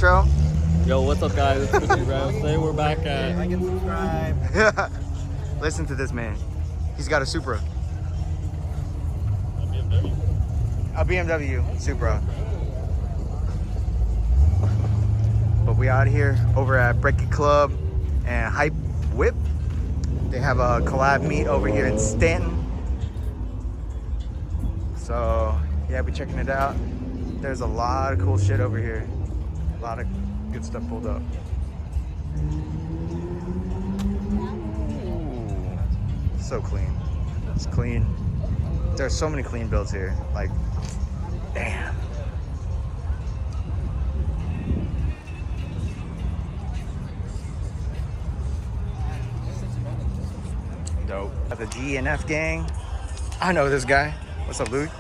intro? Yo, what's up, guys? It's Hypedrive. Today we're back at. Like and subscribe. Listen to this man. He's got a Supra. A BMW Supra. But we out here over at Brekkie Club and Hype Whip. They have a collab meet over here in Stanton. So yeah, we're checking it out. There's a lot of cool shit over here. A lot of good stuff pulled up. Ooh, so clean. It's clean. There's so many clean builds here. Like, damn. Dope. Got the G and F gang. I know this guy. What's up, Luke?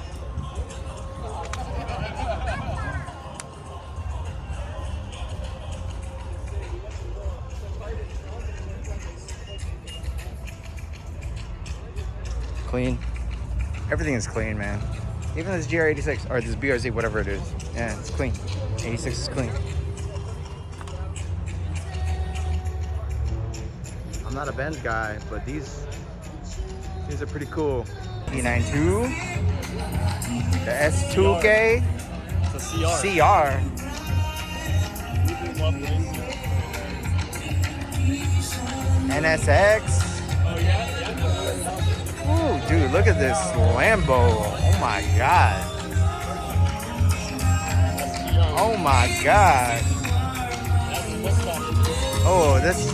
Clean. Everything is clean, man. Even this GR86 or this BRZ, whatever it is. Yeah, it's clean. 86 is clean. I'm not a Benz guy, but these are pretty cool. E92, the S2K, It's a CR. CR. NSX. Ooh, dude, look at this Lambo. Oh my god. Oh my god. Oh, this,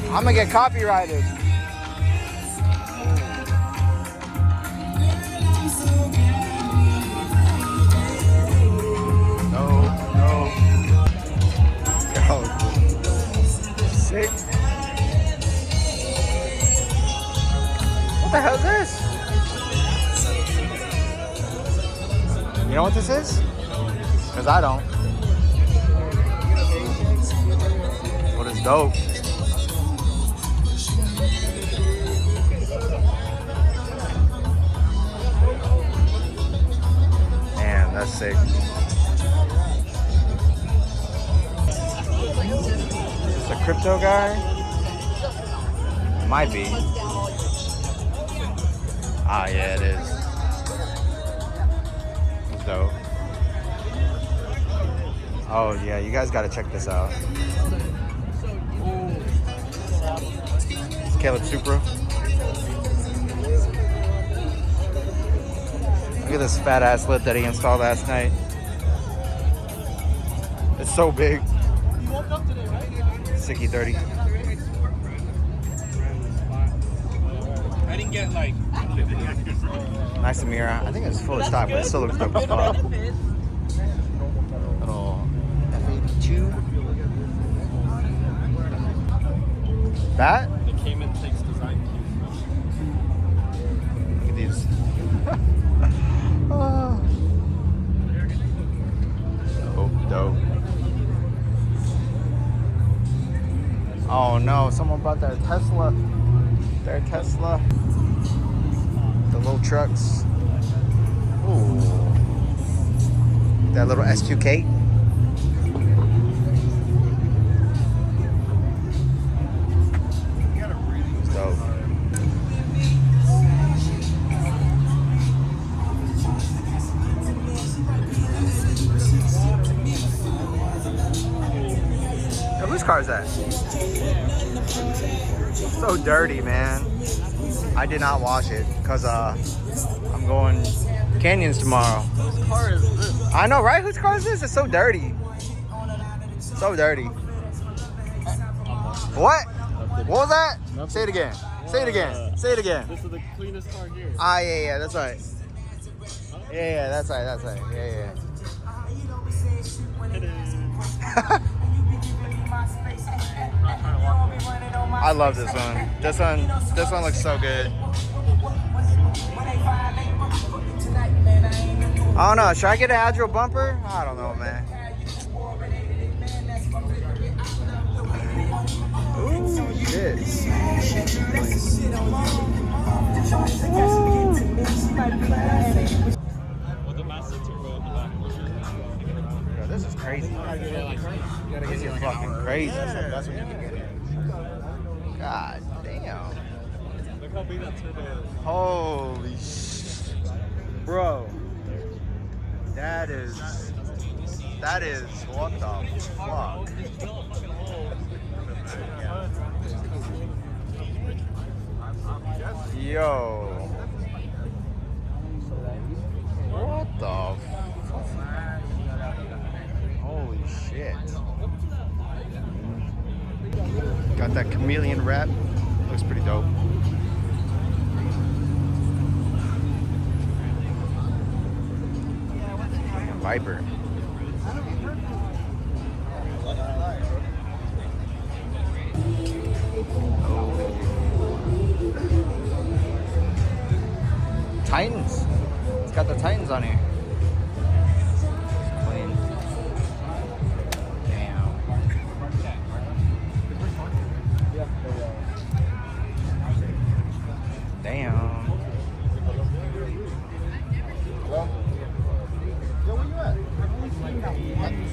I'm gonna get copyrighted. No. Yo. Sick. What the hell is this? You know what this is? Because I don't. What is dope? Man, that's sick. Is this a crypto guy? Might be. Ah, yeah, it is. It's dope. Oh, yeah, you guys gotta check this out. It's Caleb Supra. Look at this fat ass lip that he installed last night. It's so big. Sicky 30. I didn't get like. Nice Amira. I think it's full of stock, but it still looks dope as fuck. Little F82. That? The Cayman takes design Look at these. Oh. Dope. Oh no, someone brought their Tesla. The little trucks. Ooh. That little S2K. It's dope. Yo, whose car is that? So dirty, man. I did not wash it because I'm going canyons tomorrow. Whose car is this? I know, right? Whose car is this? It's so dirty. So dirty. What? What was that? Nothing. Say it again. Say it again. Say it again. This is the cleanest car here. Ah, yeah, that's right. Yeah, that's right. Yeah. I love this one. This one looks so good. I don't know. Should I get an agile bumper? I don't know, man. Ooh, shit. With the massive turbo in the back. Bro, this is crazy. These are fucking crazy. That's what you can get. God damn. Look how big that turbo is. Holy bro. That is what the fuck. Yo. What the fuck? Holy shit. Got that chameleon wrap. Looks pretty dope. Viper. Titans. It's got the Titans on here. Clean. Damn. Damn.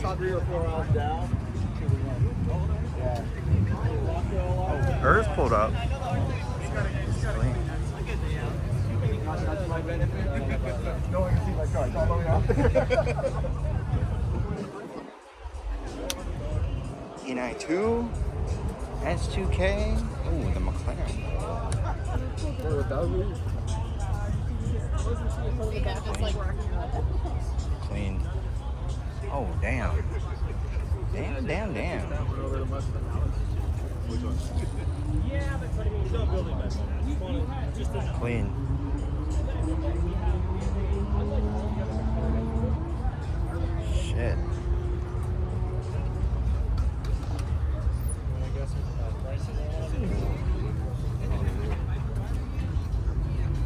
Saw 3 or 4 hours down. Yeah. Earth pulled up. Clean. No one can see my car. It's all the way out. E92. S2K. Ooh, the McLaren. Clean. Oh, damn. Damn. Clean. Shit.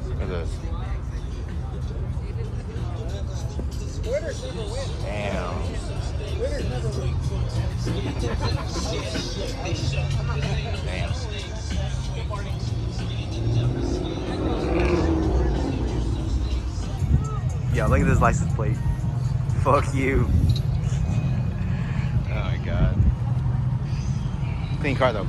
Look at this. Damn. Damn. Yo, look at this license plate. Fuck you. Oh my god. Clean car though.